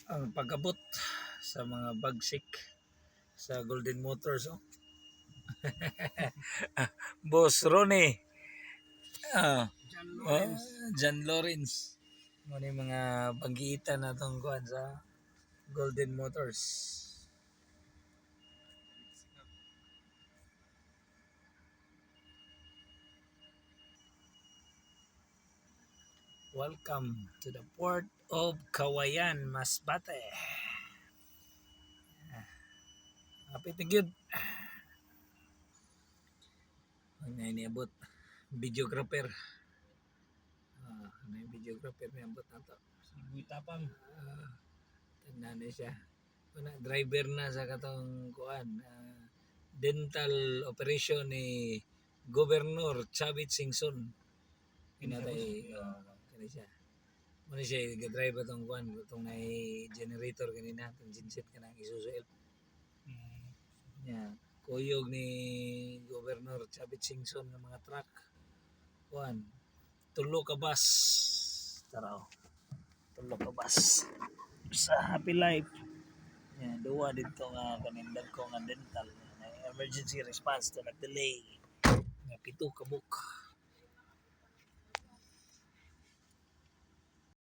ang pag-abot sa mga bagsik sa Golden Motors. Oh. Boss Ronnie, John Lawrence. Ano yung mga pag-iitan na itong kuhan sa Golden Motors. Welcome to the port of Kawayan, Masbate. Happy to good. Ang iniabot, videographer. Ano yung videographer na abot na to? Tapang. Tanda na siya. Driver na sa katong kuan. Dental operation ni Governor Chavit Singson. Kinatay, kani siya. Muna siya, drive itong kuan, itong na generator kanina, itong genset ka ng Isuzu Elf. Yeah. Kuyog ni Governor Chavit Singson ng mga truck. Kuan, tulo ka bus. Taraw. Tulo ka bus. Sa Happy Life. Yeah, duwa dito nga kanindag ko nga dental. Emergency response to nag-delay. Nga pito ka book.